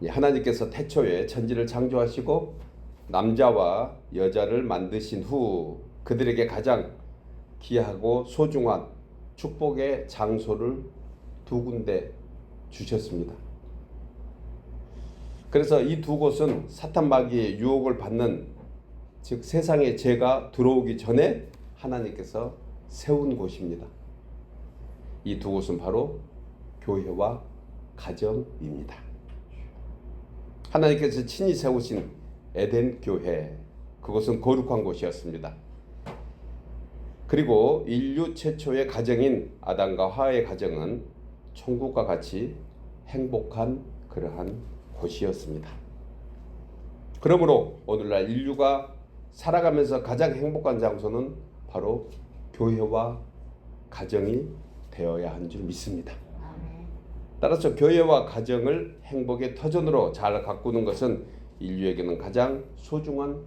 하나님께서 태초에 천지를 창조하시고 남자와 여자를 만드신 후 그들에게 가장 귀하고 소중한 축복의 장소를 두 군데 주셨습니다. 그래서 이 두 곳은 사탄 마귀의 유혹을 받는, 즉 세상의 죄가 들어오기 전에 하나님께서 세운 곳입니다. 이 두 곳은 바로 교회와 가정입니다. 하나님께서 친히 세우신 에덴 교회, 그곳은 거룩한 곳이었습니다. 그리고 인류 최초의 가정인 아담과 하와의 가정은 천국과 같이 행복한 그러한 곳이었습니다. 그러므로 오늘날 인류가 살아가면서 가장 행복한 장소는 바로 교회와 가정이 되어야 한 줄 믿습니다. 따라서 교회와 가정을 행복의 터전으로 잘 가꾸는 것은 인류에게는 가장 소중한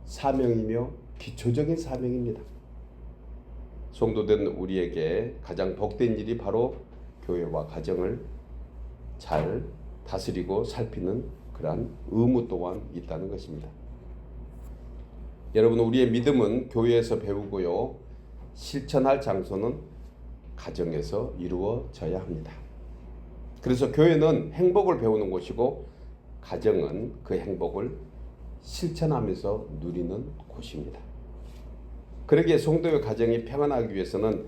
사명이며 기초적인 사명입니다. 성도된 우리에게 가장 복된 일이 바로 교회와 가정을 잘 다스리고 살피는 그러한 의무 또한 있다는 것입니다. 여러분, 우리의 믿음은 교회에서 배우고요, 실천할 장소는 가정에서 이루어져야 합니다. 그래서 교회는 행복을 배우는 곳이고 가정은 그 행복을 실천하면서 누리는 곳입니다. 그러기에 성도의 가정이 평안하기 위해서는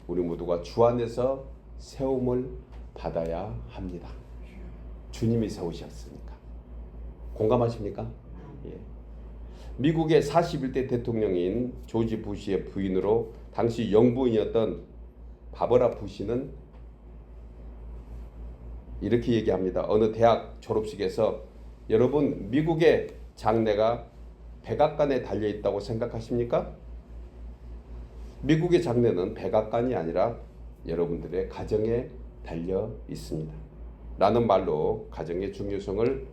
우리 모두가 주 안에서 세움을 받아야 합니다. 주님이 세우셨으니까. 공감하십니까? 예. 미국의 41대 대통령인 조지 부시의 부인으로 당시 영부인이었던 바버라 부시는 이렇게 얘기합니다. 어느 대학 졸업식에서, 여러분 미국의 장래가 백악관에 달려있다고 생각하십니까? 미국의 장래는 백악관이 아니라 여러분들의 가정에 달려 있습니다. 라는 말로 가정의 중요성을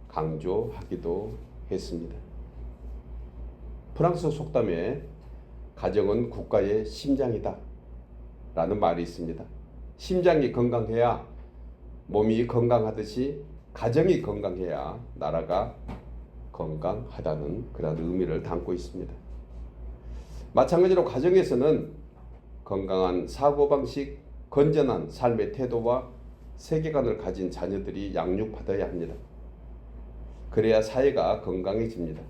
강조하기도 했습니다. 프랑스 속담에 가정은 국가의 심장이다 라는 말이 있습니다. 심장이 건강해야 몸이 건강하듯이 가정이 건강해야 나라가 건강하다는 그런 의미를 담고 있습니다. 마찬가지로 가정에서는 건강한 사고방식, 건전한 삶의 태도와 세계관을 가진 자녀들이 양육받아야 합니다. 그래야 사회가 건강해집니다.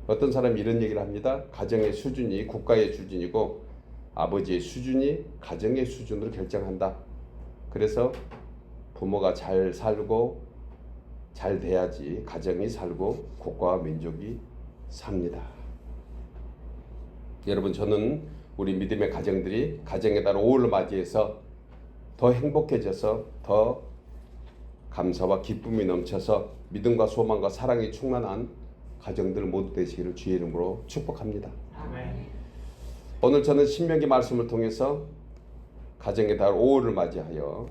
어떤 사람이 이런 얘기를 합니다. 가정의 수준이 국가의 수준이고 아버지의 수준이 가정의 수준으로 결정한다. 그래서 부모가 잘 살고 잘 돼야지 가정이 살고 국가와 민족이 삽니다. 여러분, 저는 우리 믿음의 가정들이 가정의 달 5월을 맞이해서 더 행복해져서 더 감사와 기쁨이 넘쳐서 믿음과 소망과 사랑이 충만한 가정들 모두 되시기를 주의 이름으로 축복합니다. 아멘. 오늘 저는 신명기 말씀을 통해서 가정의 달 5월을 맞이하여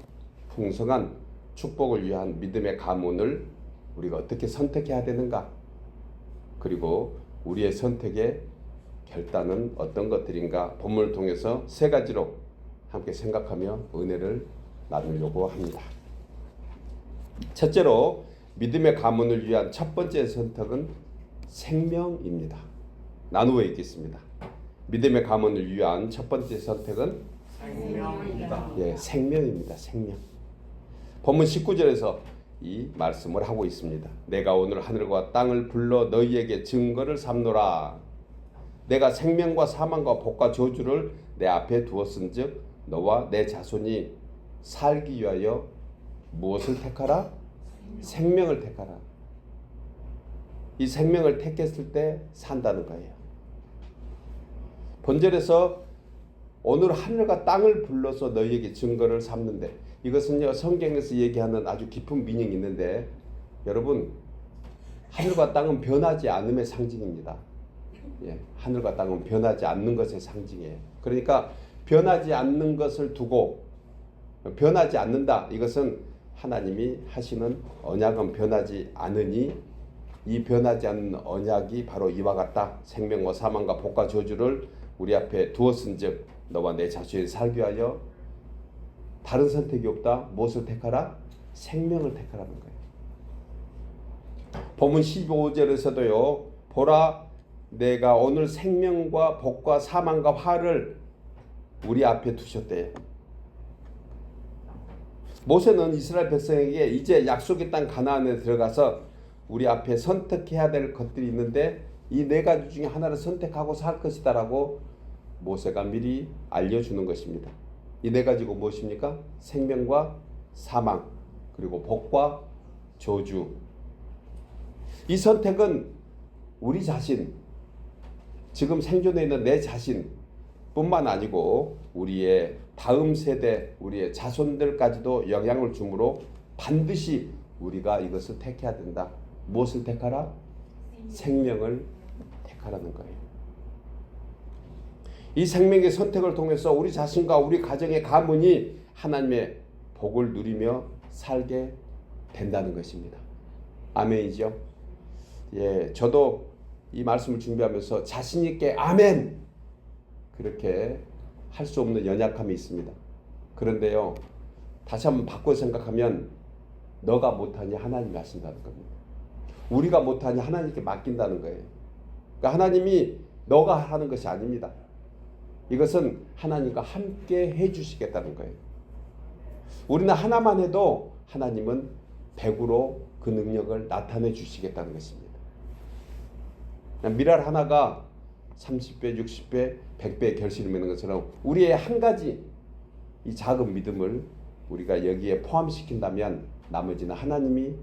풍성한 축복을 위한 믿음의 가문을 우리가 어떻게 선택해야 되는가, 그리고 우리의 선택의 결단은 어떤 것들인가 본문을 통해서 세 가지로 함께 생각하며 은혜를 나누려고 합니다. 첫째로 믿음의 가문을 위한 첫 번째 선택은 생명입니다. 나누어 읽겠습니다. 믿음의 가문을 위한 첫 번째 선택은 생명입니다. 예, 생명입니다. 생명. 본문 19절에서 이 말씀을 하고 있습니다. 내가 오늘 하늘과 땅을 불러 너희에게 증거를 삼노라. 내가 생명과 사망과 복과 저주를 내 앞에 두었은즉 너와 내 자손이 살기 위하여 무엇을 택하라? 생명을 택하라. 이 생명을 택했을 때 산다는 거예요. 본절에서 오늘 하늘과 땅을 불러서 너희에게 증거를 삼는데, 이것은요 성경에서 얘기하는 아주 깊은 미닝이 있는데, 여러분 하늘과 땅은 변하지 않음의 상징입니다. 예, 하늘과 땅은 변하지 않는 것의 상징이에요. 그러니까 변하지 않는 것을 두고, 변하지 않는다, 이것은 하나님이 하시는 언약은 변하지 않으니 이 변하지 않는 언약이 바로 이와 같다. 생명과 사망과 복과 저주를 우리 앞에 두었은즉 너와 내 자손이 살기 위하여 다른 선택이 없다. 무엇을 택하라? 생명을 택하라는 거예요. 본문 15절에서도요. 보라 내가 오늘 생명과 복과 사망과 화를 우리 앞에 두셨대요. 모세는 이스라엘 백성에게 이제 약속의 땅 가나안에 들어가서 우리 앞에 선택해야 될 것들이 있는데 이 네 가지 중에 하나를 선택하고 살 것이다라고 모세가 미리 알려주는 것입니다. 이 네 가지가 무엇입니까? 생명과 사망, 그리고 복과 저주. 이 선택은 우리 자신, 지금 생존해 있는 내 자신 뿐만 아니고 우리의 다음 세대, 우리의 자손들까지도 영향을 주므로 반드시 우리가 이것을 택해야 된다. 무엇을 택하라? 생명을 택하라는 거예요. 이 생명의 선택을 통해서 우리 자신과 우리 가정의 가문이 하나님의 복을 누리며 살게 된다는 것입니다. 아멘이죠? 예, 저도 이 말씀을 준비하면서 자신 있게 아멘 그렇게 할 수 없는 연약함이 있습니다. 그런데요, 다시 한번 바꿔 생각하면 너가 못하니 하나님이 하신다는 겁니다. 우리가 못하니 하나님께 맡긴다는 거예요. 그러니까 하나님이 너가 하는 것이 아닙니다. 이것은 하나님과 함께 해주시겠다는 거예요. 우리는 하나만 해도 하나님은 100으로 그 능력을 나타내 주시겠다는 것입니다. 밀알 하나가 30배, 60배, 100배의 결실을 맺는 것처럼 우리의 한 가지 이 작은 믿음을 우리가 여기에 포함시킨다면 나머지는 하나님이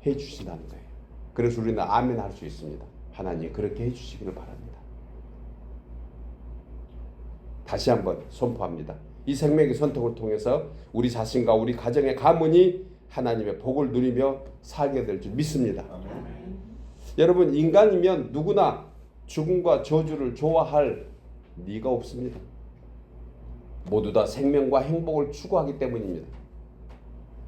해주신다는 거예요. 그래서 우리는 아멘 할 수 있습니다. 하나님 그렇게 해주시기를 바랍니다. 다시 한번 선포합니다. 이 생명의 선택을 통해서 우리 자신과 우리 가정의 가문이 하나님의 복을 누리며 살게 될 줄 믿습니다. 아멘. 여러분, 인간이면 누구나 죽음과 저주를 좋아할 리가 없습니다. 모두 다 생명과 행복을 추구하기 때문입니다.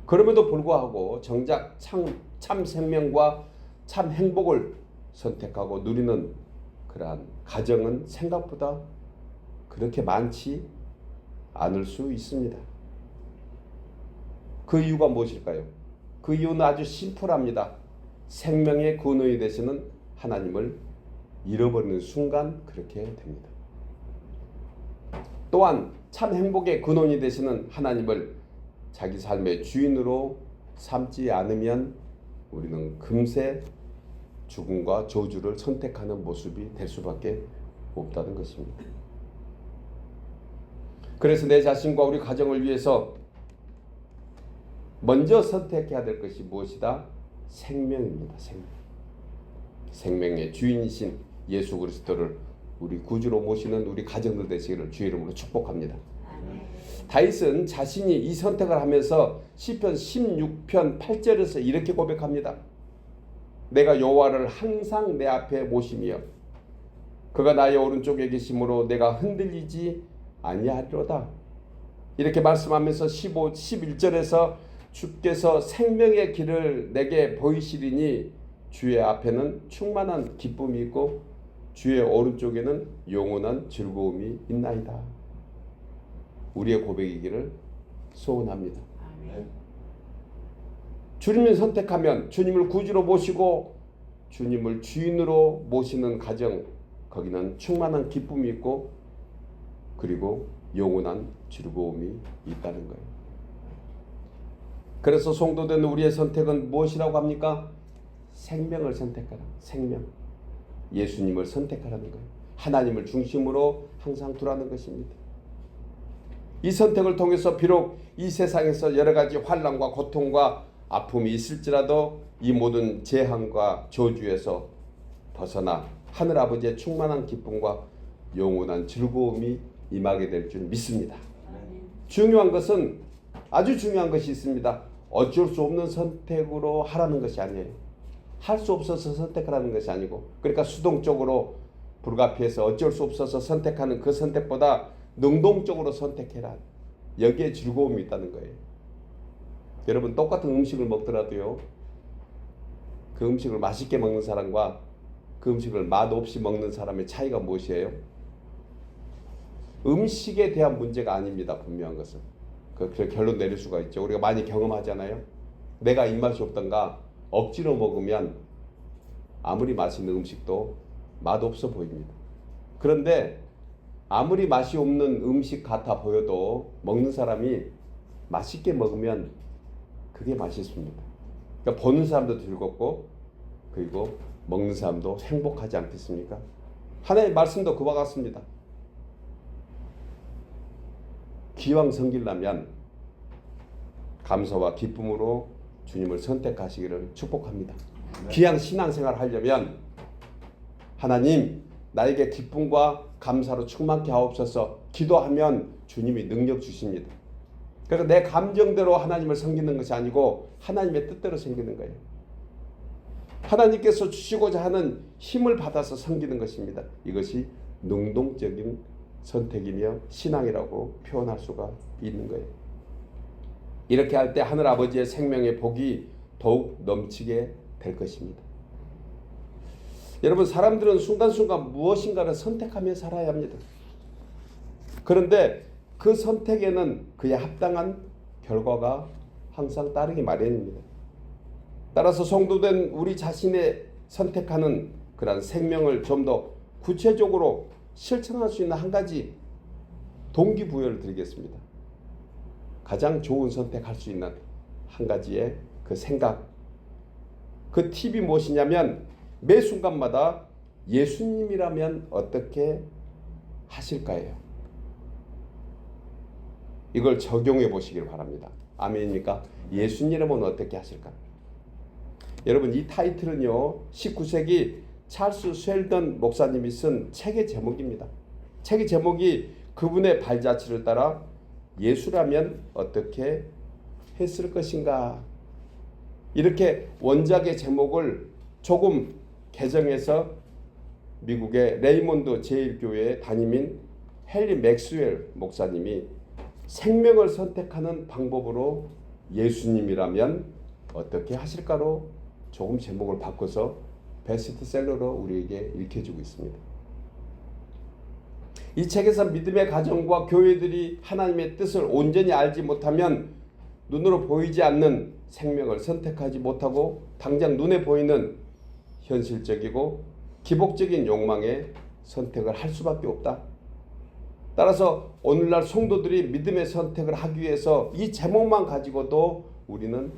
그럼에도 불구하고 정작 참 생명과 참 행복을 선택하고 누리는 그러한 가정은 생각보다 그렇게 많지 않을 수 있습니다. 그 이유가 무엇일까요? 그 이유는 아주 심플합니다. 생명의 근원이 되시는 하나님을 잃어버리는 순간 그렇게 됩니다. 또한 참 행복의 근원이 되시는 하나님을 자기 삶의 주인으로 삼지 않으면 우리는 금세 죽음과 저주를 선택하는 모습이 될 수밖에 없다는 것입니다. 그래서 내 자신과 우리 가정을 위해서 먼저 선택해야 될 것이 무엇이다? 생명입니다. 생명의 주인이신 예수 그리스도를 우리 구주로 모시는 우리 가정들 되시기를 주의 이름으로 축복합니다. 다윗은 자신이 이 선택을 하면서 시편 16편 8절에서 이렇게 고백합니다. 내가 여호와를 항상 내 앞에 모시며 그가 나의 오른쪽에 계심으로 내가 흔들리지 아니하리로다. 이렇게 말씀하면서 11절에서 주께서 생명의 길을 내게 보이시리니 주의 앞에는 충만한 기쁨이 있고 주의 오른쪽에는 영원한 즐거움이 있나이다. 우리의 고백이기를 소원합니다. 아멘. 주님을 선택하면 주님을 구주로 모시고 주님을 주인으로 모시는 가정, 거기는 충만한 기쁨이 있고 그리고 영원한 즐거움이 있다는 거예요. 그래서 성도된 우리의 선택은 무엇이라고 합니까? 생명을 선택하라. 생명. 예수님을 선택하라는 거예요. 하나님을 중심으로 항상 두라는 것입니다. 이 선택을 통해서 비록 이 세상에서 여러 가지 환난과 고통과 아픔이 있을지라도 이 모든 재앙과 저주에서 벗어나 하늘아버지의 충만한 기쁨과 영원한 즐거움이 임하게 될 줄 믿습니다. 중요한 것은 아주 중요한 것이 있습니다. 어쩔 수 없는 선택으로 하라는 것이 아니에요. 할 수 없어서 선택하라는 것이 아니고, 그러니까 수동적으로 불가피해서 어쩔 수 없어서 선택하는 그 선택보다 능동적으로 선택해라. 여기에 즐거움이 있다는 거예요. 여러분, 똑같은 음식을 먹더라도요, 그 음식을 맛있게 먹는 사람과 그 음식을 맛없이 먹는 사람의 차이가 무엇이에요? 음식에 대한 문제가 아닙니다. 분명한 것은. 그 결론 내릴 수가 있죠. 우리가 많이 경험하잖아요. 내가 입맛이 없던가 억지로 먹으면 아무리 맛있는 음식도 맛없어 보입니다. 그런데 아무리 맛이 없는 음식 같아 보여도 먹는 사람이 맛있게 먹으면 그게 맛있습니다. 그러니까 보는 사람도 즐겁고 그리고 먹는 사람도 행복하지 않겠습니까? 하나님의 말씀도 그와 같습니다. 기왕 섬기려면 감사와 기쁨으로 주님을 선택하시기를 축복합니다. 기왕 신앙생활 하려면 하나님 나에게 기쁨과 감사로 충만케 하옵소서 기도하면 주님이 능력 주십니다. 그래서 내 감정대로 하나님을 섬기는 것이 아니고 하나님의 뜻대로 섬기는 거예요. 하나님께서 주시고자 하는 힘을 받아서 섬기는 것입니다. 이것이 능동적인 선택이며 신앙이라고 표현할 수가 있는 거예요. 이렇게 할 때 하늘아버지의 생명의 복이 더욱 넘치게 될 것입니다. 여러분, 사람들은 순간순간 무엇인가를 선택하며 살아야 합니다. 그런데 그 선택에는 그에 합당한 결과가 항상 따르기 마련입니다. 따라서 성도된 우리 자신의 선택하는 그런 생명을 좀 더 구체적으로 실천할 수 있는 한 가지 동기부여를 드리겠습니다. 가장 좋은 선택할 수 있는 한 가지의 그 생각, 그 팁이 무엇이냐면 매 순간마다 예수님이라면 어떻게 하실까요? 이걸 적용해 보시길 바랍니다. 아멘입니까? 예수님이라면 어떻게 하실까? 여러분, 이 타이틀은요 19세기 찰스 쉘던 목사님이 쓴 책의 제목입니다. 책의 제목이 그분의 발자취를 따라 예수라면 어떻게 했을 것인가, 이렇게 원작의 제목을 조금 개정해서 미국의 레이몬드 제1교회의 담임인 헨리 맥스웰 목사님이 생명을 선택하는 방법으로 예수님이라면 어떻게 하실까로 조금 제목을 바꿔서 베스트셀러로 우리에게 읽혀주고 있습니다. 이 책에서 믿음의 가정과 교회들이 하나님의 뜻을 온전히 알지 못하면 눈으로 보이지 않는 생명을 선택하지 못하고 당장 눈에 보이는 현실적이고 기복적인 욕망의 선택을 할 수밖에 없다. 따라서 오늘날 성도들이 믿음의 선택을 하기 위해서 이 제목만 가지고도 우리는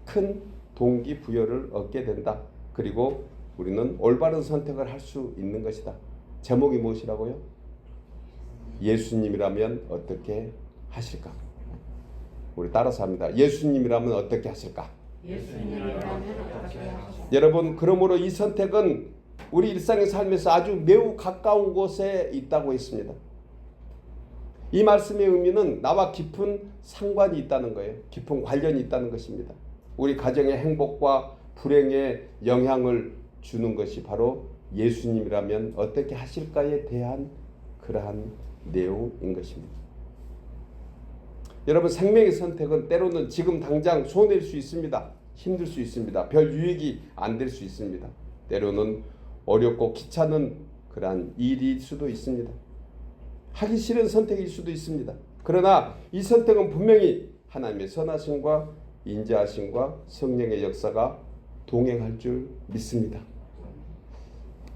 큰 동기부여를 얻게 된다. 그리고 우리는 올바른 선택을 할 수 있는 것이다. 제목이 무엇이라고요? 예수님이라면 어떻게 하실까? 우리 따라서 합니다. 예수님이라면 어떻게 하실까? 예수님이라면 어떻게 하실까? 여러분, 그러므로 이 선택은 우리 일상의 삶에서 아주 매우 가까운 곳에 있다고 했습니다. 이 말씀의 의미는 나와 깊은 상관이 있다는 거예요. 깊은 관련이 있다는 것입니다. 우리 가정의 행복과 불행에 영향을 주는 것이 바로 예수님이라면 어떻게 하실까에 대한 그러한 내용인 것입니다. 여러분, 생명의 선택은 때로는 지금 당장 손해일 수 있습니다. 힘들 수 있습니다. 별 유익이 안 될 수 있습니다. 때로는 어렵고 귀찮은 그러한 일일 수도 있습니다. 하기 싫은 선택일 수도 있습니다. 그러나 이 선택은 분명히 하나님의 선하심과 인자하심과 성령의 역사가 동행할 줄 믿습니다.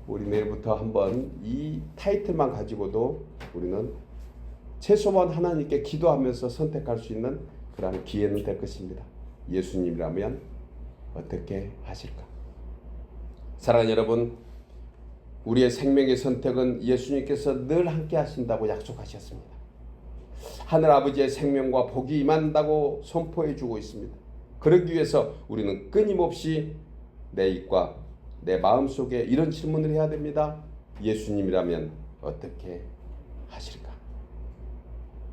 우리 내일부터 한번 이 타이틀만 가지고도 우리는 최소한 하나님께 기도하면서 선택할 수 있는 그런 기회는 될 것입니다. 예수님이라면 어떻게 하실까? 사랑하는 여러분, 우리의 생명의 선택은 예수님께서 늘 함께 하신다고 약속하셨습니다. 하늘 아버지의 생명과 복이 임한다고 선포해 주고 있습니다. 그러기 위해서 우리는 끊임없이 내 입과 내 마음속에 이런 질문을 해야 됩니다. 예수님이라면 어떻게 하실까?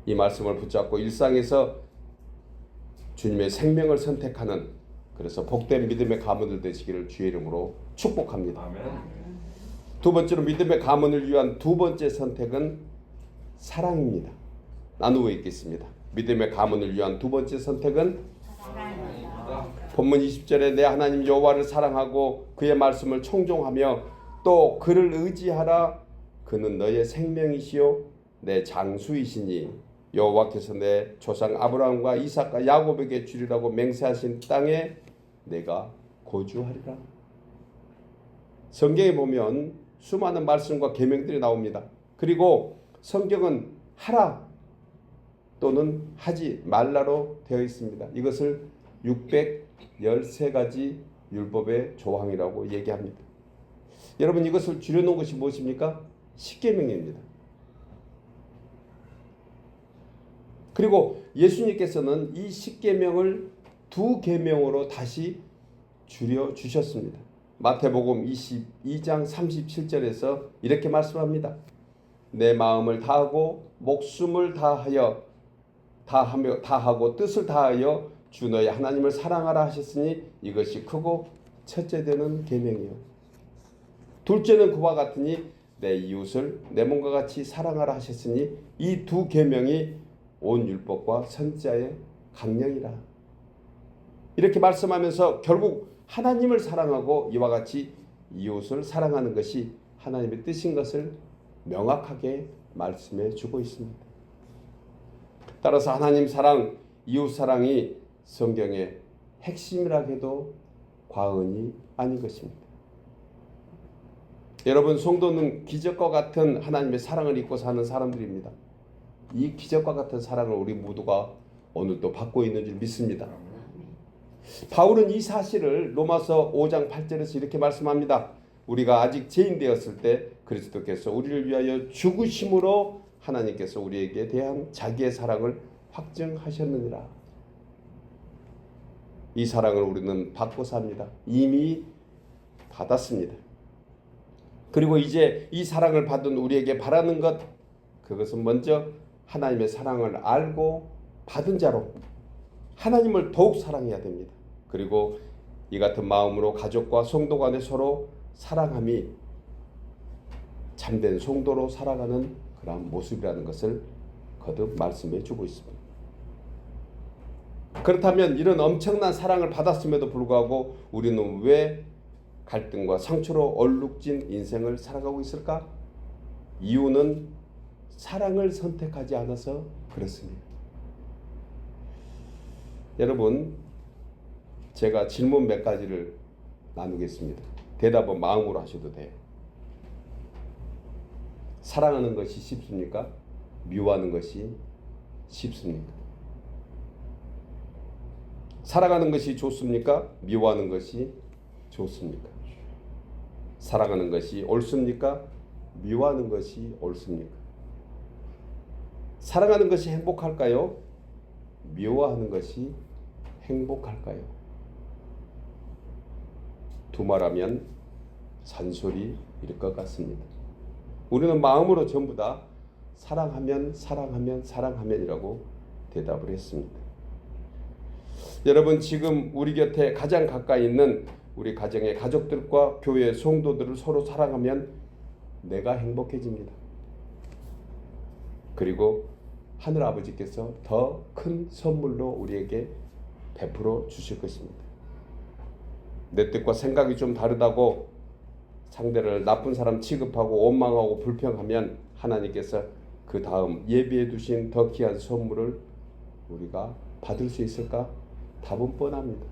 이 말씀을 붙잡고 일상에서 주님의 생명을 선택하는, 그래서 복된 믿음의 가문들 되시기를 주의 이름으로 축복합니다. 아멘. 두 번째로 믿음의 가문을 위한 두 번째 선택은 사랑입니다. 나누어 있겠습니다. 믿음의 가문을 위한 두 번째 선택은 사랑입니다. 본문 20절에 내 하나님 여호와를 사랑하고 그의 말씀을 청종하며 또 그를 의지하라. 그는 너의 생명이시요 내 장수이시니 여호와께서 내 조상 아브라함과 이삭과 야곱에게 주리라고 맹세하신 땅에 내가 거주하리라. 성경에 보면 수많은 말씀과 계명들이 나옵니다. 그리고 성경은 하라 또는 하지 말라로 되어 있습니다. 이것을 613가지 율법의 조항이라고 얘기합니다. 여러분, 이것을 줄여놓은 것이 무엇입니까? 십계명입니다. 그리고 예수님께서는 이 십계명을 두 계명으로 다시 줄여 주셨습니다. 마태복음 22장 37절에서 이렇게 말씀합니다. 내 마음을 다하고 목숨을 다하고 뜻을 다하여 주 너의 하나님을 사랑하라 하셨으니 이것이 크고 첫째 되는 계명이요. 둘째는 그와 같으니 내 이웃을 내 몸과 같이 사랑하라 하셨으니 이 두 계명이 온 율법과 선지자의 강령이라. 이렇게 말씀하면서 결국 하나님을 사랑하고 이와 같이 이웃을 사랑하는 것이 하나님의 뜻인 것을 명확하게 말씀해 주고 있습니다. 따라서 하나님 사랑, 이웃 사랑이 성경의 핵심이라 해도 과언이 아닌 것입니다. 여러분, 성도는 기적과 같은 하나님의 사랑을 입고 사는 사람들입니다. 이 기적과 같은 사랑을 우리 모두가 오늘도 받고 있는 줄 믿습니다. 바울은 이 사실을 로마서 5장 8절에서 이렇게 말씀합니다. 우리가 아직 죄인 되었을 때 그리스도께서 우리를 위하여 죽으심으로 하나님께서 우리에게 대한 자기의 사랑을 확증하셨느니라. 이 사랑을 우리는 받고 삽니다. 이미 받았습니다. 그리고 이제 이 사랑을 받은 우리에게 바라는 것, 그것은 먼저 하나님의 사랑을 알고 받은 자로 하나님을 더욱 사랑해야 됩니다. 그리고 이 같은 마음으로 가족과 성도 간에 서로 사랑함이 참된 성도로 살아가는 그러한 모습이라는 것을 거듭 말씀해 주고 있습니다. 그렇다면 이런 엄청난 사랑을 받았음에도 불구하고 우리는 왜 갈등과 상처로 얼룩진 인생을 살아가고 있을까? 이유는 사랑을 선택하지 않아서 그렇습니다. 여러분, 제가 질문 몇 가지를 나누겠습니다. 대답은 마음으로 하셔도 돼요. 사랑하는 것이 쉽습니까? 미워하는 것이 쉽습니까? 사랑하는 것이 좋습니까? 미워하는 것이 좋습니까? 사랑하는 것이 옳습니까? 미워하는 것이 옳습니까? 사랑하는 것이 행복할까요? 미워하는 것이 행복할까요? 두말하면 잔소리일 것 같습니다. 우리는 마음으로 전부 다 사랑하면이라고 대답을 했습니다. 여러분, 지금 우리 곁에 가장 가까이 있는 우리 가정의 가족들과 교회의 성도들을 서로 사랑하면 내가 행복해집니다. 그리고 하늘 아버지께서 더 큰 선물로 우리에게 베풀어 주실 것입니다. 내 뜻과 생각이 좀 다르다고 상대를 나쁜 사람 취급하고 원망하고 불평하면 하나님께서 그 다음 예비해 두신 더 귀한 선물을 우리가 받을 수 있을까? 답은 뻔합니다.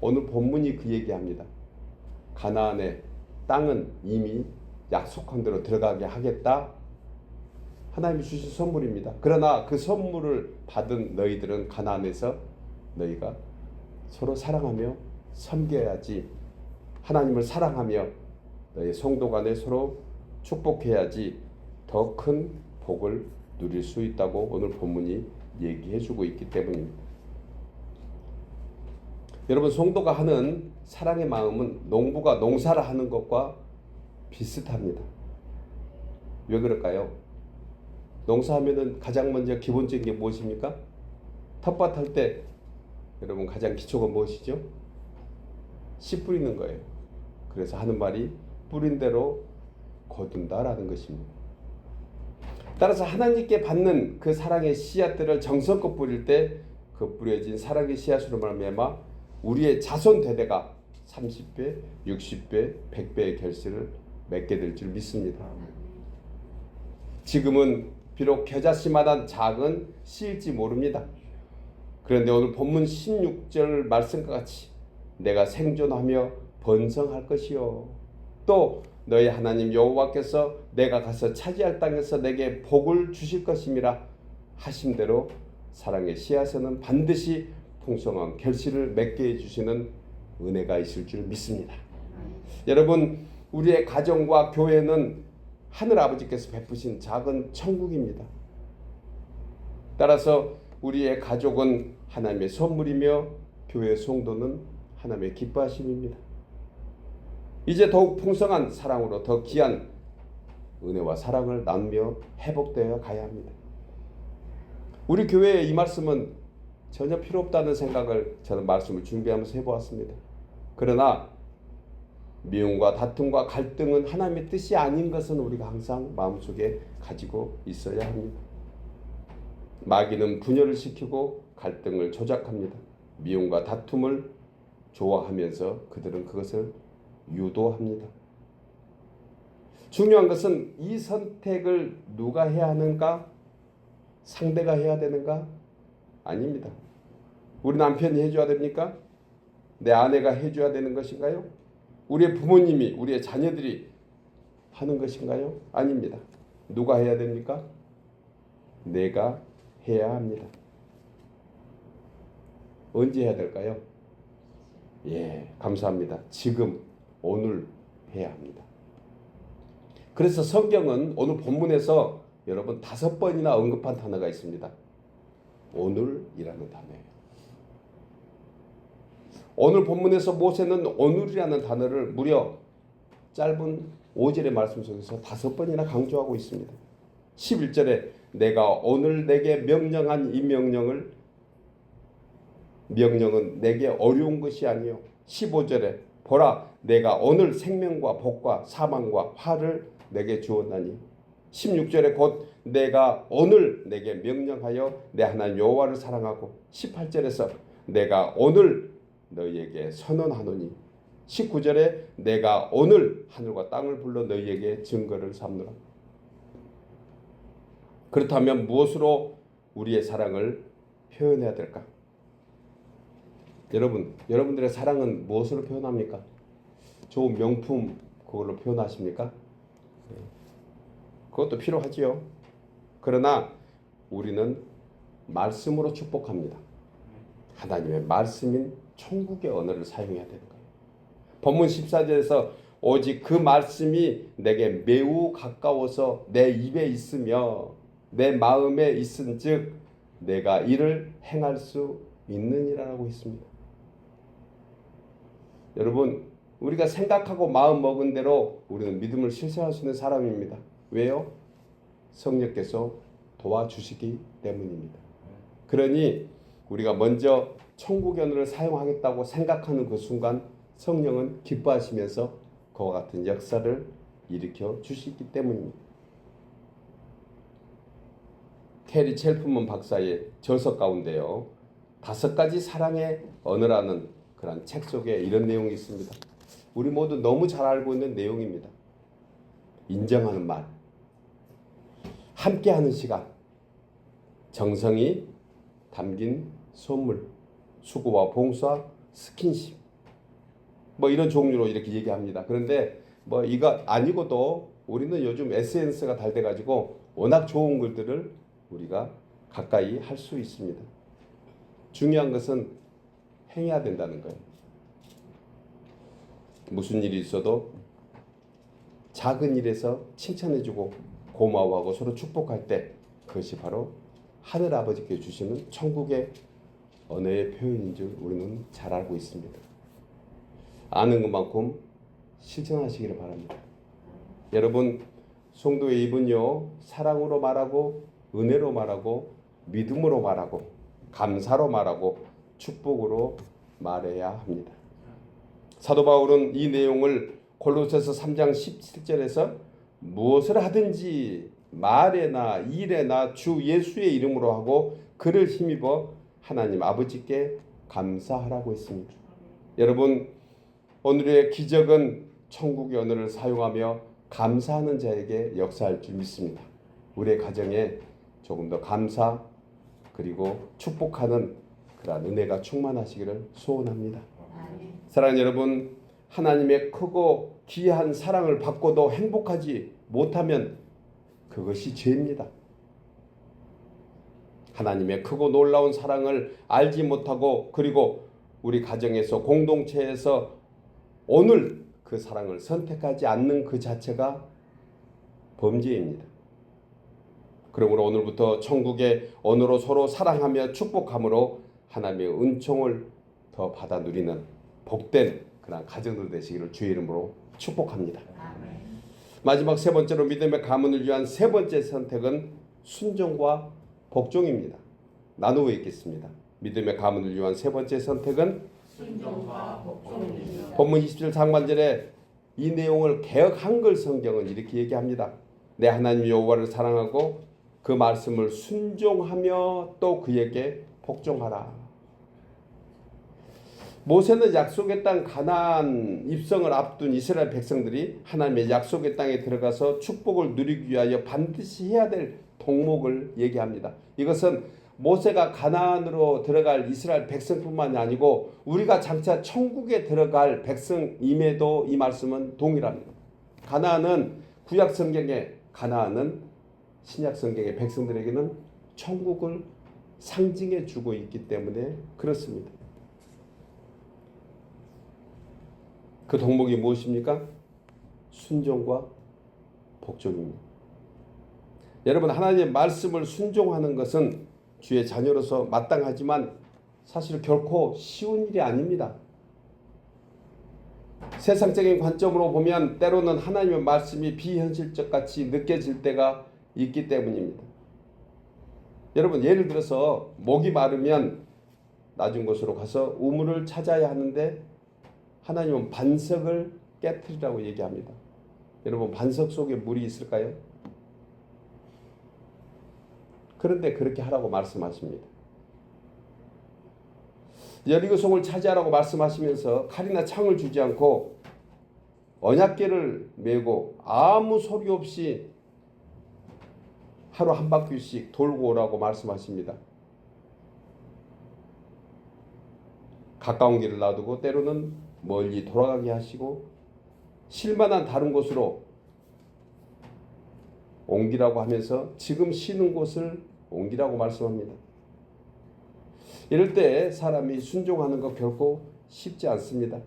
오늘 본문이 그 얘기합니다. 가나안의 땅은 이미 약속한 대로 들어가게 하겠다. 하나님이 주신 선물입니다. 그러나 그 선물을 받은 너희들은 가나안에서 너희가 서로 사랑하며 섬겨야지, 하나님을 사랑하며 너희 성도 간에 서로 축복해야지 더 큰 복을 누릴 수 있다고 오늘 본문이 얘기해주고 있기 때문입니다. 여러분, 성도가 하는 사랑의 마음은 농부가 농사를 하는 것과 비슷합니다. 왜 그럴까요? 농사하면은 가장 먼저 기본적인 게 무엇입니까? 텃밭 할 때 여러분 가장 기초가 무엇이죠? 씨 뿌리는 거예요. 그래서 하는 말이 뿌린 대로 거둔다라는 것입니다. 따라서 하나님께 받는 그 사랑의 씨앗들을 정성껏 뿌릴 때 그 뿌려진 사랑의 씨앗으로 말미암아 우리의 자손 대대가 30배, 60배, 100배의 결실을 맺게 될 줄 믿습니다. 지금은 비록 겨자씨만한 작은 씨일지 모릅니다. 그런데 오늘 본문 16절 말씀과 같이 내가 생존하며 번성할 것이요 또 너희 하나님 여호와께서 내가 가서 차지할 땅에서 내게 복을 주실 것임이라 하신 대로 사랑의 씨앗에는 반드시 풍성한 결실을 맺게 해주시는 은혜가 있을 줄 믿습니다. 여러분, 우리의 가정과 교회는 하늘 아버지께서 베푸신 작은 천국입니다. 따라서 우리의 가족은 하나님의 선물이며 교회 성도는 하나님의 기뻐하심입니다. 이제 더욱 풍성한 사랑으로 더 귀한 은혜와 사랑을 나누며 회복되어 가야 합니다. 우리 교회에 이 말씀은 전혀 필요 없다는 생각을 저는 말씀을 준비하면서 해보았습니다. 그러나 미움과 다툼과 갈등은 하나님의 뜻이 아닌 것은 우리가 항상 마음속에 가지고 있어야 합니다. 마귀는 분열을 시키고 갈등을 조작합니다. 미움과 다툼을 좋아하면서 그들은 그것을 유도합니다. 중요한 것은 이 선택을 누가 해야 하는가? 상대가 해야 되는가? 아닙니다. 우리 남편이 해줘야 됩니까? 내 아내가 해줘야 되는 것인가요? 우리의 부모님이, 우리의 자녀들이 하는 것인가요? 아닙니다. 누가 해야 됩니까? 내가 해야 합니다. 언제 해야 될까요? 감사합니다. 지금, 오늘 해야 합니다. 그래서 성경은 오늘 본문에서 여러분 5번이나 언급한 단어가 있습니다. 오늘이라는 단어예요. 오늘 본문에서 모세는 오늘이라는 단어를 무려 짧은 5절의 말씀 속에서 5번이나 강조하고 있습니다. 11절에 내가 오늘 내게 명령한 이 명령은 내게 어려운 것이 아니요. 15절에 보라 내가 오늘 생명과 복과 사망과 화를 내게 주었나니 16절에 곧 내가 오늘 내게 명령하여 내 하나님 여호와를 사랑하고 18절에서 내가 오늘 너희에게 선언하노니 19절에 내가 오늘 하늘과 땅을 불러 너희에게 증거를 삼노라. 그렇다면 무엇으로 우리의 사랑을 표현해야 될까? 여러분들의 사랑은 무엇으로 표현합니까? 좋은 명품 그걸로 표현하십니까? 그것도 필요하지요. 그러나 우리는 말씀으로 축복합니다. 하나님의 말씀인 천국의 언어를 사용해야 되는 거예요. 본문 14절에서 오직 그 말씀이 내게 매우 가까워서 내 입에 있으며 내 마음에 있은즉 내가 이를 행할 수 있느니라고 했습니다. 여러분, 우리가 생각하고 마음 먹은 대로 우리는 믿음을 실천할 수 있는 사람입니다. 왜요? 성령께서 도와주시기 때문입니다. 그러니 우리가 먼저 천국의 언어를 사용하겠다고 생각하는 그 순간 성령은 기뻐하시면서 그와 같은 역사를 일으켜 주시기 때문입니다. 캐리 첼프먼 박사의 저서 가운데요 5가지 사랑의 언어라는 그런 책 속에 이런 내용이 있습니다. 우리 모두 너무 잘 알고 있는 내용입니다. 인정하는 말, 함께하는 시간, 정성이 담긴 선물, 수고와 봉사, 스킨십, 이런 종류로 이렇게 얘기합니다. 그런데 이거 아니고도 우리는 요즘 SNS가 잘 돼가지고 워낙 좋은 글들을 우리가 가까이 할 수 있습니다. 중요한 것은 행해야 된다는 거예요. 무슨 일이 있어도 작은 일에서 칭찬해주고 고마워하고 서로 축복할 때 그것이 바로 하늘 아버지께 주시는 천국의 언어의 표현인 줄 우리는 잘 알고 있습니다. 아는 것만큼 실천하시기를 바랍니다. 여러분, 성도의 입은요 사랑으로 말하고 은혜로 말하고 믿음으로 말하고 감사로 말하고 축복으로 말해야 합니다. 사도 바울은 이 내용을 골로새서 3장 17절에서 무엇을 하든지 말에나 일에나 주 예수의 이름으로 하고 그를 힘입어 하나님 아버지께 감사하라고 했습니다. 여러분, 오늘의 기적은 천국의 언어를 사용하며 감사하는 자에게 역사할 줄 믿습니다. 우리의 가정에 조금 더 감사 그리고 축복하는 그런 은혜가 충만하시기를 소원합니다. 사랑하는 여러분, 하나님의 크고 귀한 사랑을 받고도 행복하지 못하면 그것이 죄입니다. 하나님의 크고 놀라운 사랑을 알지 못하고 그리고 우리 가정에서 공동체에서 오늘 그 사랑을 선택하지 않는 그 자체가 범죄입니다. 그러므로 오늘부터 천국의 언어로 서로 사랑하며 축복함으로 하나님의 은총을 더 받아 누리는 복된 그런 가정들 되시기를 주의 이름으로 축복합니다. 마지막 세 번째로 믿음의 가문을 위한 세 번째 선택은 순종과 복종입니다. 나누어 읽겠습니다. 믿음의 가문을 위한 세 번째 선택은 순종과 복종입니다. 본문 27 상반절에 이 내용을 개역 한글 성경은 이렇게 얘기합니다. 내 하나님 여호와를 사랑하고 그 말씀을 순종하며 또 그에게 복종하라. 모세는 약속의 땅 가나안 입성을 앞둔 이스라엘 백성들이 하나님의 약속의 땅에 들어가서 축복을 누리기 위하여 반드시 해야 될 동목을 얘기합니다. 이것은 모세가 가나안으로 들어갈 이스라엘 백성뿐만이 아니고 우리가 장차 천국에 들어갈 백성임에도 이 말씀은 동일합니다. 가나안은 구약 성경의 가나안은 신약 성경의 백성들에게는 천국을 상징해 주고 있기 때문에 그렇습니다. 그 동목이 무엇입니까? 순종과 복종입니다. 여러분, 하나님의 말씀을 순종하는 것은 주의 자녀로서 마땅하지만 사실 결코 쉬운 일이 아닙니다. 세상적인 관점으로 보면 때로는 하나님의 말씀이 비현실적 같이 느껴질 때가 있기 때문입니다. 여러분, 예를 들어서 목이 마르면 낮은 곳으로 가서 우물을 찾아야 하는데 하나님은 반석을 깨트리라고 얘기합니다. 여러분, 반석 속에 물이 있을까요? 그런데 그렇게 하라고 말씀하십니다. 여리고성을 차지하라고 말씀하시면서 칼이나 창을 주지 않고 언약궤를 메고 아무 소리 없이 하루 한 바퀴씩 돌고 오라고 말씀하십니다. 가까운 길을 놔두고 때로는 멀리 돌아가게 하시고 쉴만한 다른 곳으로 옮기라고 하면서 지금 쉬는 곳을 옮기라고 말씀합니다. 이럴 때 사람이 순종하는 것 결코 쉽지 않습니다.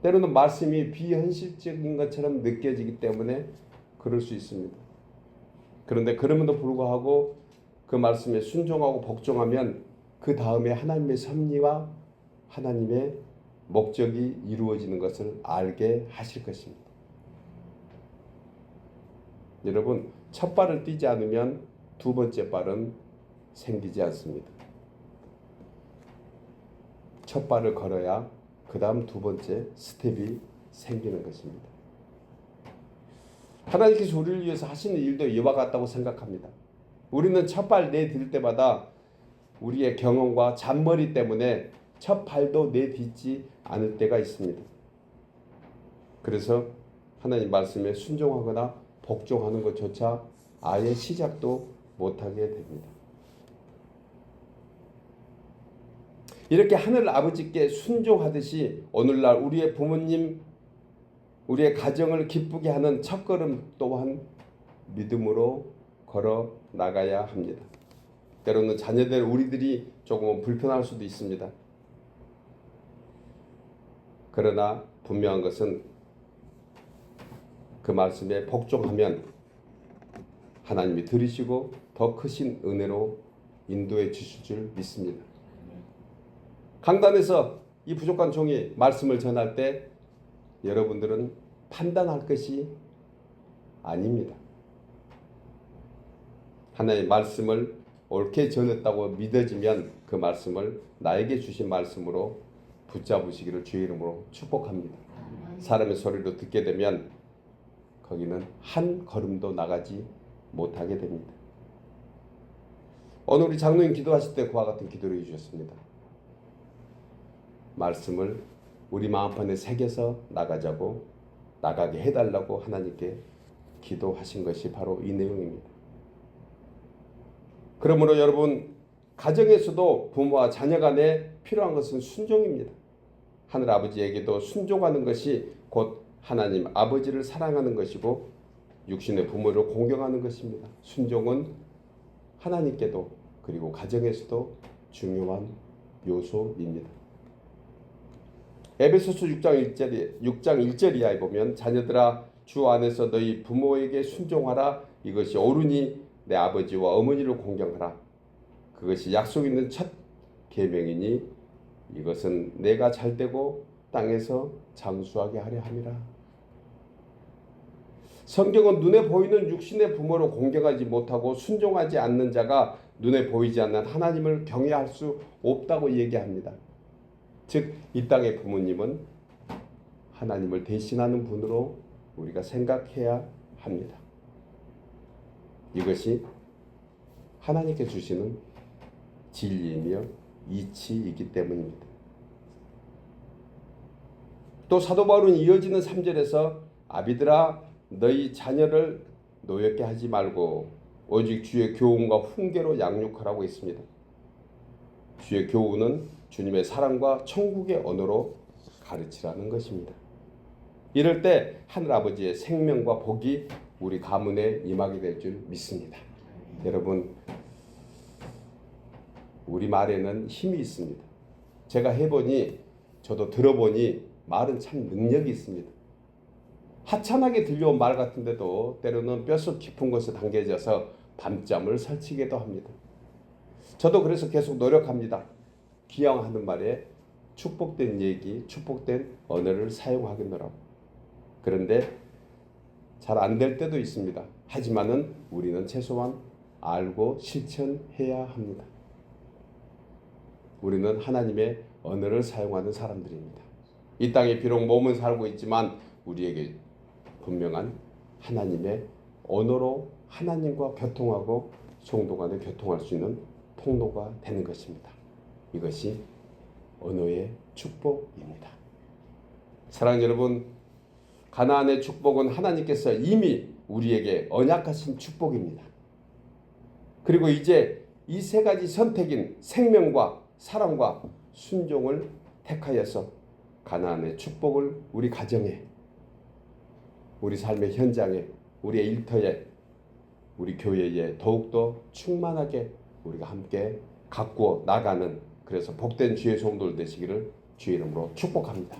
때로는 말씀이 비현실적인 것처럼 느껴지기 때문에 그럴 수 있습니다. 그런데 그럼에도 불구하고 그 말씀에 순종하고 복종하면 그 다음에 하나님의 섭리와 하나님의 목적이 이루어지는 것을 알게 하실 것입니다. 여러분, 첫 발을 띄지 않으면 두 번째 발은 생기지 않습니다. 첫 발을 걸어야 그 다음 두 번째 스텝이 생기는 것입니다. 하나님께서 우리를 위해서 하시는 일도 이와 같다고 생각합니다. 우리는 첫 발 내딜 때마다 우리의 경험과 잔머리 때문에 첫 발도 내딛지 않을 때가 있습니다. 그래서 하나님 말씀에 순종하거나 복종하는 것조차 아예 시작도 못하게 됩니다. 이렇게 하늘 아버지께 순종하듯이 오늘날 우리의 부모님, 우리의 가정을 기쁘게 하는 첫걸음 또한 믿음으로 걸어 나가야 합니다. 때로는 자녀들 우리들이 조금 불편할 수도 있습니다. 그러나 분명한 것은 그 말씀에 복종하면 하나님이 들으시고 더 크신 은혜로 인도해 주실 줄 믿습니다. 강단에서 이 부족한 종이 말씀을 전할 때 여러분들은 판단할 것이 아닙니다. 하나님의 말씀을 옳게 전했다고 믿어지면 그 말씀을 나에게 주신 말씀으로 붙잡으시기를 주의 이름으로 축복합니다. 사람의 소리로 듣게 되면 거기는 한 걸음도 나가지 못하게 됩니다. 오늘 우리 장로님 기도하실 때 그와 같은 기도를 해주셨습니다. 말씀을 우리 마음판에 새겨서 나가자고, 나가게 해달라고 하나님께 기도하신 것이 바로 이 내용입니다. 그러므로 여러분, 가정에서도 부모와 자녀 간에 필요한 것은 순종입니다. 하늘 아버지에게도 순종하는 것이 곧 하나님 아버지를 사랑하는 것이고 육신의 부모를 공경하는 것입니다. 순종은 하나님께도 그리고 가정에서도 중요한 요소입니다. 에베소서 6장 1절 이하에 보면 자녀들아 주 안에서 너희 부모에게 순종하라. 이것이 옳으니 내 아버지와 어머니를 공경하라. 그것이 약속 있는 첫 계명이니 이것은 내가 잘되고 땅에서 장수하게 하려 함이라. 성경은 눈에 보이는 육신의 부모를 공경하지 못하고 순종하지 않는 자가 눈에 보이지 않는 하나님을 경외할 수 없다고 얘기합니다. 즉, 이 땅의 부모님은 하나님을 대신하는 분으로 우리가 생각해야 합니다. 이것이 하나님께 주시는 진리이며 이치이기 때문입니다. 또 사도 바울은 이어지는 3절에서 아비들아 너희 자녀를 노엽게 하지 말고 오직 주의 교훈과 훈계로 양육하라고 했습니다. 주의 교훈은 주님의 사랑과 천국의 언어로 가르치라는 것입니다. 이럴 때 하늘아버지의 생명과 복이 우리 가문에 임하게 될 줄 믿습니다. 여러분, 우리 말에는 힘이 있습니다. 제가 해보니 저도 들어보니 말은 참 능력이 있습니다. 하찮하게 들려온 말 같은데도 때로는 뼛속 깊은 곳에 담겨져서 밤잠을 설치게도 합니다. 저도 그래서 계속 노력합니다. 기왕하는 말에 축복된 얘기, 축복된 언어를 사용하겠노라고. 그런데 잘 안 될 때도 있습니다. 하지만은 우리는 최소한 알고 실천해야 합니다. 우리는 하나님의 언어를 사용하는 사람들입니다. 이 땅에 비록 몸은 살고 있지만 우리에게 분명한 하나님의 언어로 하나님과 교통하고 성도 간에 교통할 수 있는 통로가 되는 것입니다. 이것이 언어의 축복입니다. 사랑하는 여러분, 가나안의 축복은 하나님께서 이미 우리에게 언약하신 축복입니다. 그리고 이제 이 세 가지 선택인 생명과 사랑과 순종을 택하여서 가나안의 축복을 우리 가정에, 우리 삶의 현장에, 우리의 일터에, 우리 교회에 더욱더 충만하게 우리가 함께 가꾸어 나가는, 그래서 복된 주의 성도들 되시기를 주의 이름으로 축복합니다.